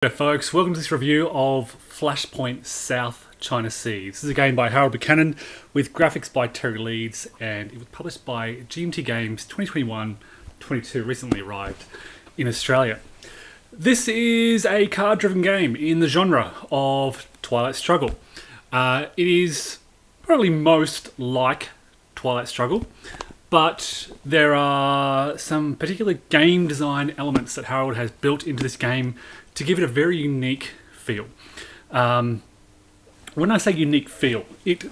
Hello folks, welcome to this review of Flashpoint South China Sea. This is a game by Buchanan with graphics by Terry Leeds, and it was published by GMT Games 2021-22, recently arrived in Australia. This is a card-driven game in the genre of Twilight Struggle. It is probably most like Twilight Struggle, but there are some particular game design elements that Harold has built into this game to give it a very unique feel. When I say unique feel, it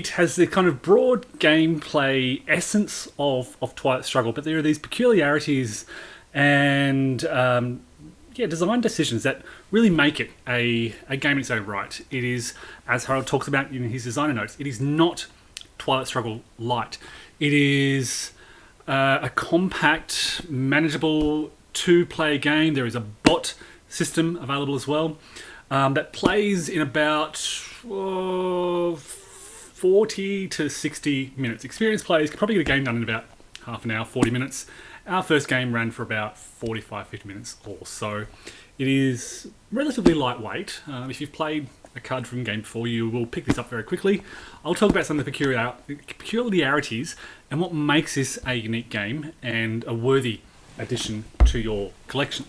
has the kind of broad gameplay essence of Twilight Struggle, but there are these peculiarities and design decisions that really make it a game in its own right. It is, as Harold talks about in his designer notes, it is not Twilight Struggle light. It is a compact, manageable two-player game. There is a bot system available as well that plays in about 40 to 60 minutes. Experienced players can probably get a game done in about half an hour, 40 minutes. Our first game ran for about 45-50 minutes or so. It is relatively lightweight. If you've played a card-driven game before, you will pick this up very quickly. I'll talk about some of the peculiarities and what makes this a unique game and a worthy addition to your collection.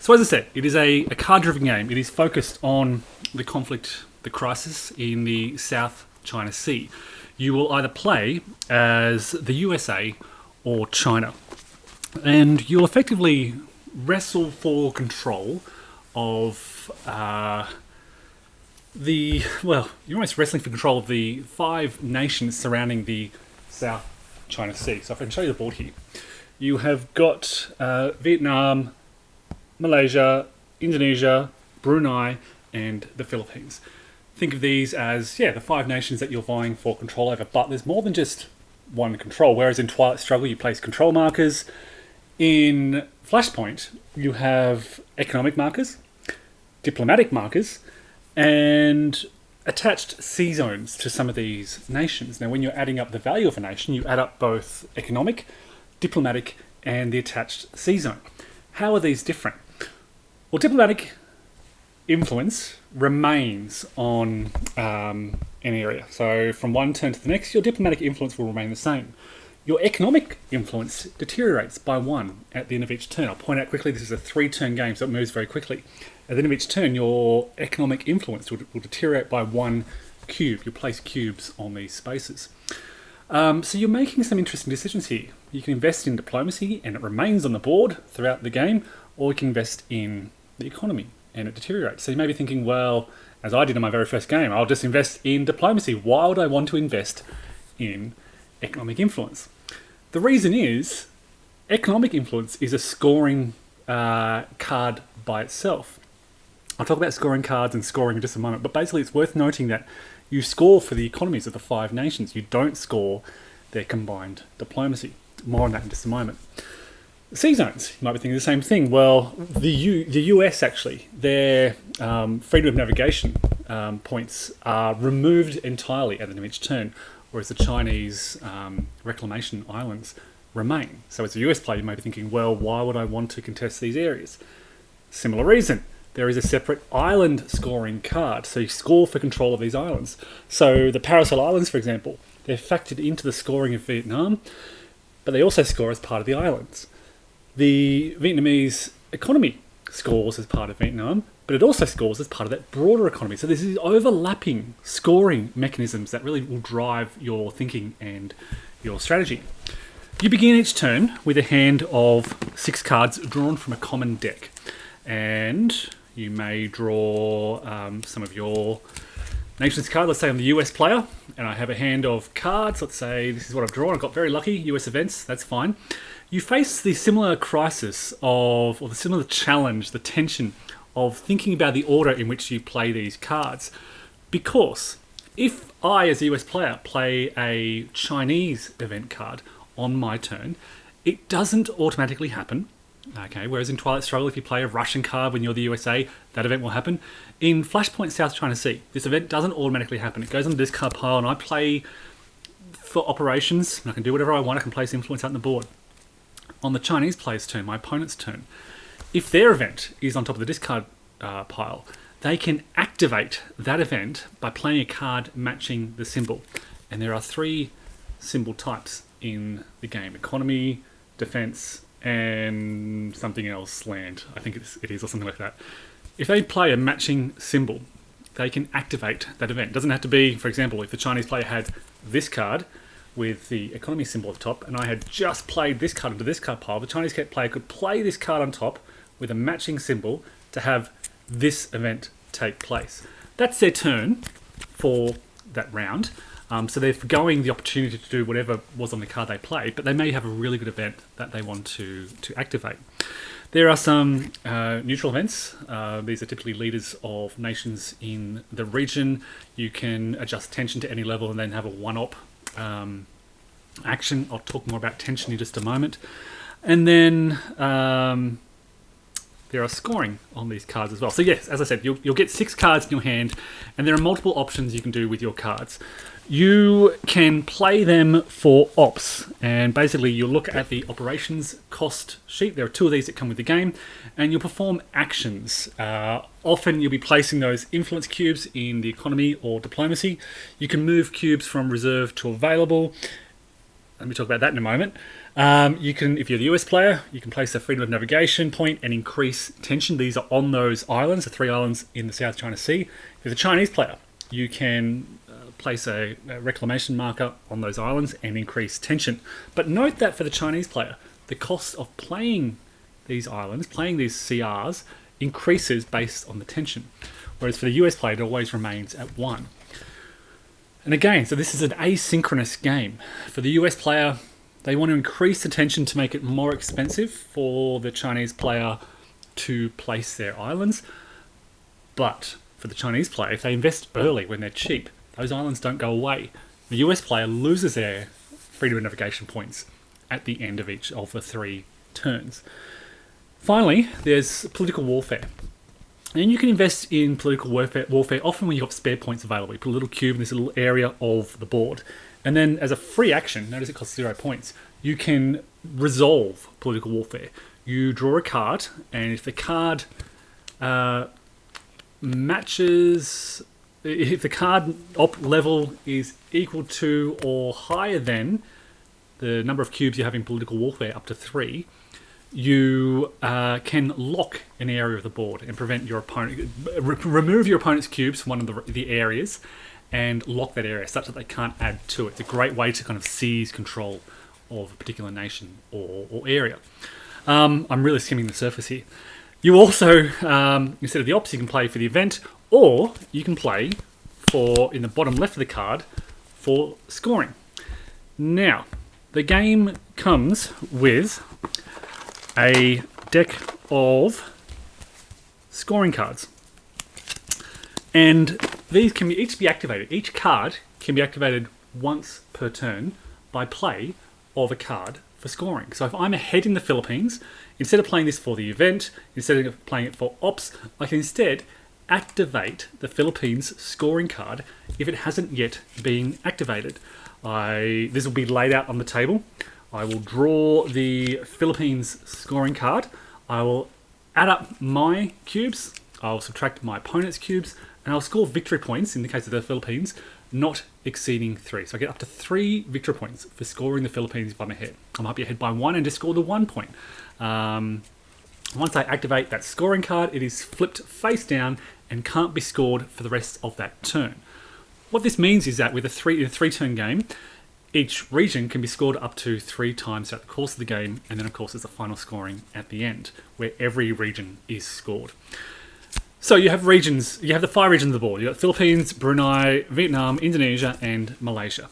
So as I said, it is a card-driven game. It is focused on the conflict, the crisis in the South China Sea. You will either play as the USA or China, and you'll effectively wrestle for control of you're almost wrestling for control of the 5 nations surrounding the South China Sea. So if I can show you the board here, you have got Vietnam, Malaysia, Indonesia, Brunei, and the Philippines. Think of these as, the 5 nations that you're vying for control over, but there's more than just one control. Whereas in Twilight Struggle, you place control markers. In Flashpoint, you have economic markers, diplomatic markers, and attached sea zones to some of these nations. Now, when you're adding up the value of a nation, you add up both economic, diplomatic, and the attached sea zone. How are these different? Well, diplomatic influence remains on an area. So from one turn to the next, your diplomatic influence will remain the same. Your economic influence deteriorates by 1 at the end of each turn. I'll point out quickly, this is a 3-turn game, so it moves very quickly. At the end of each turn, your economic influence will deteriorate by 1 cube. You'll place cubes on these spaces. So you're making some interesting decisions here. You can invest in diplomacy and it remains on the board throughout the game, or you can invest in the economy and it deteriorates. So you may be thinking, well, as I did in my very first game, I'll just invest in diplomacy. Why would I want to invest in economic influence? The reason is, economic influence is a scoring card by itself. I'll talk about scoring cards and scoring in just a moment, but basically it's worth noting that you score for the economies of the 5 nations. You don't score their combined diplomacy. More on that in just a moment. Sea zones, you might be thinking the same thing. Well, the US actually, their freedom of navigation points are removed entirely at the end of each turn, whereas the Chinese reclamation islands remain. So as a US player, you may be thinking, well, why would I want to contest these areas? Similar reason. There is a separate island scoring card, so you score for control of these islands. So the Paracel Islands, for example, they're factored into the scoring of Vietnam, but they also score as part of the islands. The Vietnamese economy scores as part of Vietnam, but it also scores as part of that broader economy. So there's these overlapping scoring mechanisms that really will drive your thinking and your strategy. You begin each turn with a hand of 6 cards drawn from a common deck, and you may draw some of your nation's cards. Let's say I'm the US player, and I have a hand of cards. Let's say this is what I've drawn. I got very lucky, US events, that's fine. You face the similar crisis or the similar challenge, the tension of thinking about the order in which you play these cards. Because if I, as a US player, play a Chinese event card on my turn, it doesn't automatically happen. Okay, whereas in Twilight Struggle, if you play a Russian card when you're the USA, that event will happen. In Flashpoint South China Sea, this event doesn't automatically happen. It goes on the discard pile, and I play for operations. I can do whatever I want. I can place influence out on the board. On the Chinese player's turn, my opponent's turn, if their event is on top of the discard pile, they can activate that event by playing a card matching the symbol. And there are 3 symbol types in the game: economy, defense, and something else, land. I think it is, or something like that. If they play a matching symbol, they can activate that event. It doesn't have to be, for example, if the Chinese player had this card with the economy symbol at the top, and I had just played this card into this card pile, the Chinese player could play this card on top with a matching symbol to have this event take place. That's their turn for that round. So they're forgoing the opportunity to do whatever was on the card they played, but they may have a really good event that they want to activate. There are some neutral events. These are typically leaders of nations in the region. You can adjust tension to any level and then have a one-op action. I'll talk more about tension in just a moment. And then there are scoring on these cards as well. So yes, as I said, you'll get 6 cards in your hand, and there are multiple options you can do with your cards. You can play them for ops, and basically you'll look at the operations cost sheet. There are 2 of these that come with the game, and you'll perform actions. Often you'll be placing those influence cubes in the economy or diplomacy. You can move cubes from reserve to available. Let me talk about that in a moment. You can, if you're the US player, you can place a freedom of navigation point and increase tension. These are on those islands, the 3 islands in the South China Sea. If you're the Chinese player, you can place a reclamation marker on those islands and increase tension. But note that for the Chinese player, the cost of playing these islands, playing these CRs, increases based on the tension. Whereas for the US player, it always remains at 1. And again, so this is an asynchronous game. For the US player, they want to increase the tension to make it more expensive for the Chinese player to place their islands. But for the Chinese player, if they invest early when they're cheap, those islands don't go away. The US player loses their freedom of navigation points at the end of each of the 3 turns. Finally, there's political warfare. And you can invest in political warfare often when you've got spare points available. You put a little cube in this little area of the board. And then as a free action, notice it costs 0 points, you can resolve political warfare. You draw a card, and if the card matches... If the card op level is equal to or higher than the number of cubes you have in political warfare, up to 3, you can lock an area of the board and prevent your opponent... remove your opponent's cubes from one of the areas and lock that area such that they can't add to it. It's a great way to kind of seize control of a particular nation or area. I'm really skimming the surface here. You also, instead of the ops, you can play for the event, or you can play for, in the bottom left of the card, for scoring. Now, the game comes with a deck of scoring cards. And these can each be activated. Each card can be activated once per turn by play of a card for scoring. So if I'm ahead in the Philippines, instead of playing this for the event, instead of playing it for ops, I can instead activate the Philippines scoring card if it hasn't yet been activated. This will be laid out on the table. I will draw the Philippines scoring card. I will add up my cubes. I'll subtract my opponent's cubes, and I'll score victory points in the case of the Philippines, not exceeding 3. So I get up to 3 victory points for scoring the Philippines if I'm ahead. I might be ahead by 1 and just score the 1 point. Once I activate that scoring card, it is flipped face down and can't be scored for the rest of that turn. What this means is that with a 3-turn game, each region can be scored up to 3 times throughout the course of the game, and then of course there's a final scoring at the end, where every region is scored. So you have regions, you have the 5 regions of the board. You've got Philippines, Brunei, Vietnam, Indonesia, and Malaysia.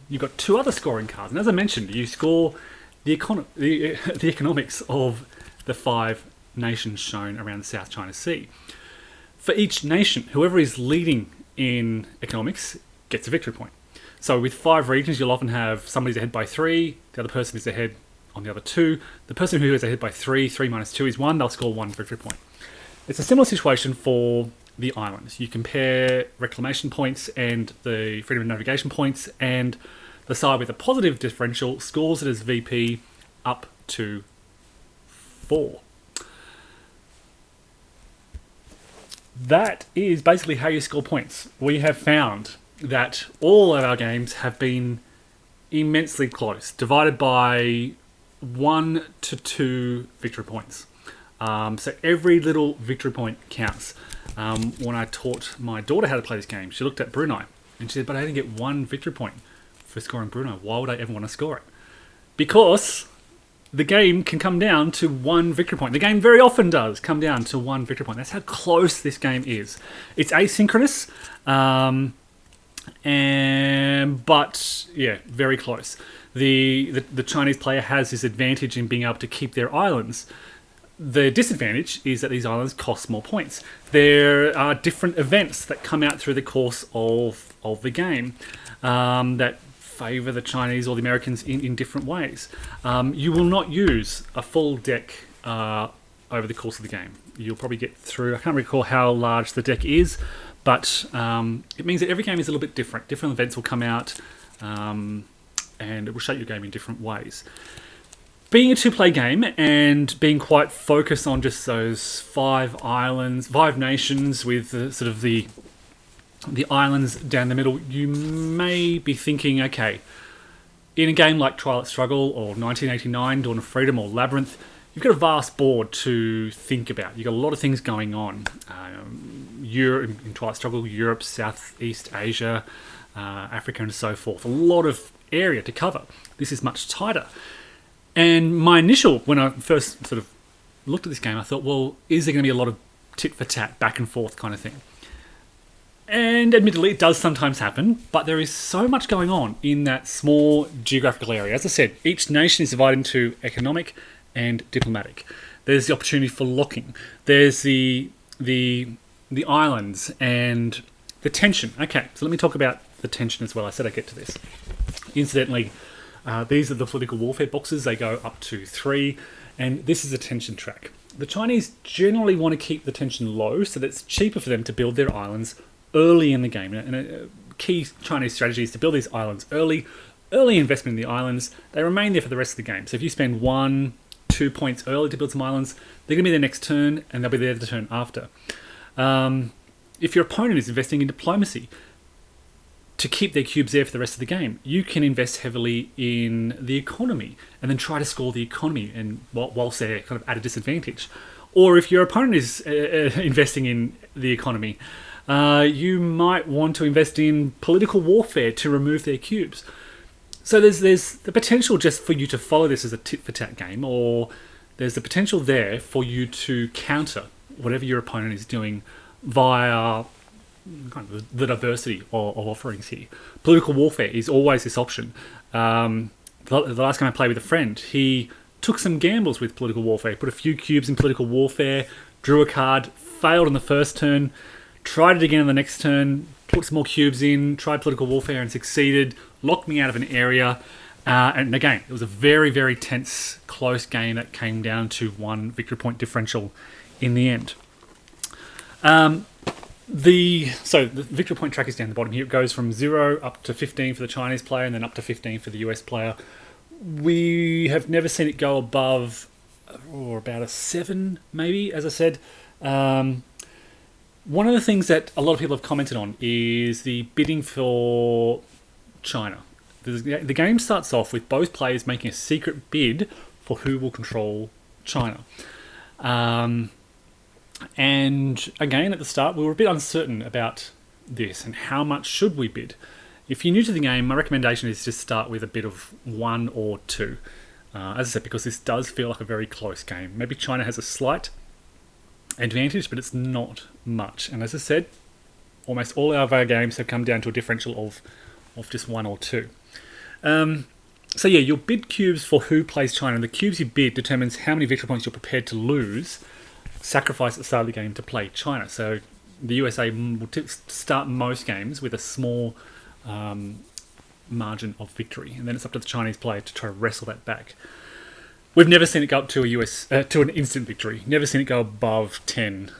You've got 2 other scoring cards, and as I mentioned, you score the economics of the 5 nations shown around the South China Sea. For each nation, whoever is leading in economics gets a victory point. So with 5 regions, you'll often have somebody's ahead by 3, the other person is ahead on the other 2. The person who is ahead by 3 minus 2 is 1, they'll score 1 victory point. It's a similar situation for the islands. You compare reclamation points and the freedom of navigation points, and the side with a positive differential scores it as VP up to 4. that is basically how you score points. We have found that all of our games have been immensely close, divided by 1 to 2 victory points. So every little victory point counts. When I taught my daughter how to play this game, she looked at Brunei and she said, but I didn't get 1 victory point for scoring Brunei. Why would I ever want to score it? Because the game can come down to 1 victory point. The game very often does come down to 1 victory point. That's how close this game is. It's asynchronous, but yeah, very close. The Chinese player has this advantage in being able to keep their islands. The disadvantage is that these islands cost more points. There are different events that come out through the course of the game that favour the Chinese or the Americans in different ways. You will not use a full deck over the course of the game. You'll probably get through, I can't recall how large the deck is, but it means that every game is a little bit different. Different events will come out and it will shape your game in different ways. Being a 2-player game and being quite focused on just those 5 islands, 5 nations with sort of the islands down the middle, you may be thinking, okay, in a game like Twilight Struggle or 1989, Dawn of Freedom or Labyrinth, you've got a vast board to think about. You've got a lot of things going on. Europe, in Twilight Struggle, Europe, Southeast Asia, Africa and so forth. A lot of area to cover. This is much tighter. And my initial, when I first sort of looked at this game, I thought, well, is there going to be a lot of tit for tat, back and forth kind of thing? And admittedly, it does sometimes happen, but there is so much going on in that small geographical area. As I said, each nation is divided into economic and diplomatic. There's the opportunity for locking. There's the islands and the tension. Okay, so let me talk about the tension as well. I said I'd get to this. Incidentally, these are the political warfare boxes. They go up to 3, and this is a tension track. The Chinese generally want to keep the tension low so that it's cheaper for them to build their islands early in the game. And a key Chinese strategy is to build these islands early investment in the islands. They remain there for the rest of the game. So if you spend 1-2 points early to build some islands, they're going to be there next turn and they'll be there the turn after. If your opponent is investing in diplomacy to keep their cubes there for the rest of the game, you can invest heavily in the economy and then try to score the economy and whilst they're kind of at a disadvantage. Or if your opponent is investing in the economy, you might want to invest in political warfare to remove their cubes. So there's the potential just for you to follow this as a tit-for-tat game, or there's the potential there for you to counter whatever your opponent is doing via kind of the diversity of offerings here. Political warfare is always this option. The last game I played with a friend, he took some gambles with political warfare, put a few cubes in political warfare, drew a card, failed on the first turn, tried it again on the next turn, put some more cubes in, tried political warfare and succeeded, locked me out of an area. And again, it was a very, very tense, close game that came down to 1 victory point differential in the end. The victory point track is down the bottom here. It goes from 0 up to 15 for the Chinese player and then up to 15 for the US player. We have never seen it go above or about a 7, maybe, as I said. One of the things that a lot of people have commented on is the bidding for China. The game starts off with both players making a secret bid for who will control China. And again, at the start, we were a bit uncertain about this and how much should we bid. If you're new to the game, my recommendation is just start with a bid of 1 or 2. As I said, because this does feel like a very close game. Maybe China has a slight advantage, but it's not much. And as I said, almost all of our games have come down to a differential of just 1 or 2. So yeah, you'll bid cubes for who plays China, and the cubes you bid determines how many victory points you're prepared to lose, sacrifice at the start of the game to play China. So the USA will start most games with a small margin of victory, and then it's up to the Chinese player to try to wrestle that back. We've never seen it go up to to an instant victory. Never seen it go above 10,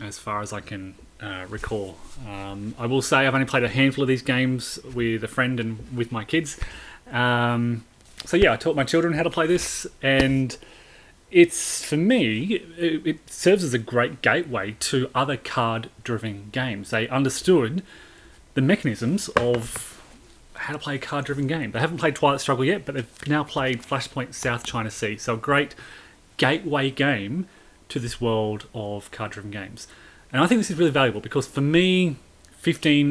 as far as I can recall. I will say I've only played a handful of these games with a friend and with my kids. So yeah, I taught my children how to play this, and it's, for me, it serves as a great gateway to other card-driven games. They understood the mechanisms of how to play a card-driven game. They haven't played Twilight Struggle yet, but they've now played Flashpoint South China Sea. So a great gateway game to this world of card-driven games. And I think this is really valuable because for me, 15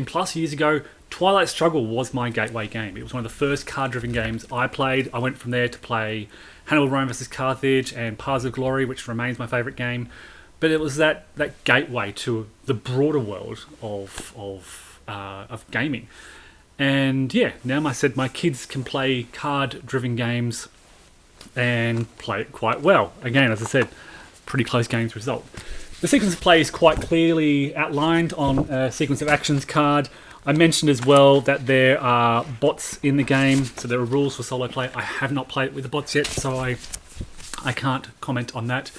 plus years ago, Twilight Struggle was my gateway game. It was one of the first card-driven games I played. I went from there to play Hannibal Rome vs. Carthage and Paths of Glory, which remains my favourite game. But it was that gateway to the broader world of gaming. And yeah, now my kids can play card-driven games and play it quite well. Again, as I said, pretty close games result. The sequence of play is quite clearly outlined on a sequence of actions card. I mentioned as well that there are bots in the game, so there are rules for solo play. I have not played it with the bots yet, so I can't comment on that.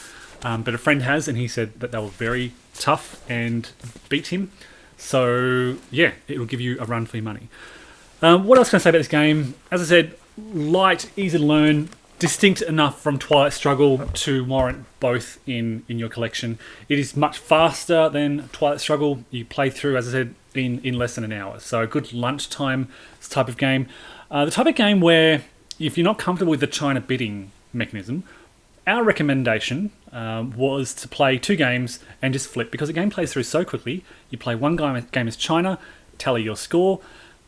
But a friend has, and he said that they were very tough and beat him. So yeah, it will give you a run for your money. What else can I say about this game? As I said, light, easy to learn, distinct enough from Twilight Struggle to warrant both in your collection. It is much faster than Twilight Struggle. You play through, as I said, in less than an hour. So a good lunchtime type of game. The type of game where if you're not comfortable with the China bidding mechanism, our recommendation was to play 2 games and just flip, because the game plays through so quickly. You play one game as China, tally your score,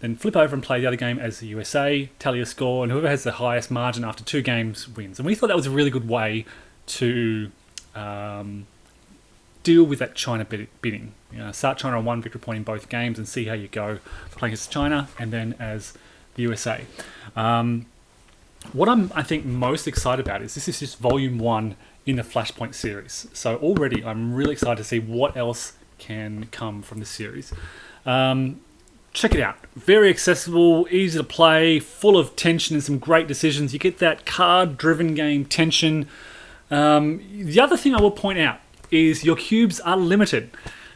then flip over and play the other game as the USA, tally your score, and whoever has the highest margin after 2 games wins. And we thought that was a really good way to deal with that China bidding. Start China on 1 victory point in both games and see how you go playing as China and then as the USA. What I think most excited about is this is just volume 1 in the Flashpoint series. So already I'm really excited to see what else can come from this series. Check it out. Very accessible, easy to play, full of tension and some great decisions. You get that card-driven game tension. The other thing I will point out is your cubes are limited.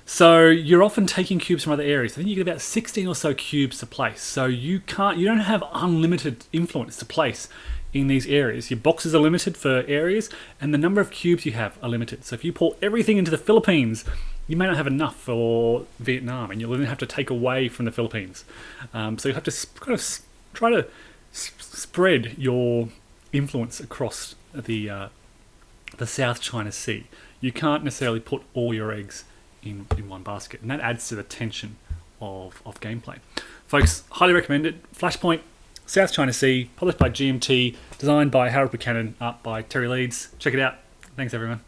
So you're often taking cubes from other areas. I think you get about 16 or so cubes to place. So you don't have unlimited influence to place in these areas. Your boxes are limited for areas, and the number of cubes you have are limited. So if you pour everything into the Philippines, you may not have enough for Vietnam, and you'll then have to take away from the Philippines. So you have to kind of try to spread your influence across the South China Sea. You can't necessarily put all your eggs in one basket, and that adds to the tension of gameplay. Folks, highly recommend it. Flashpoint, South China Sea, published by GMT, designed by Harold Buchanan, art by Terry Leeds. Check it out. Thanks, everyone.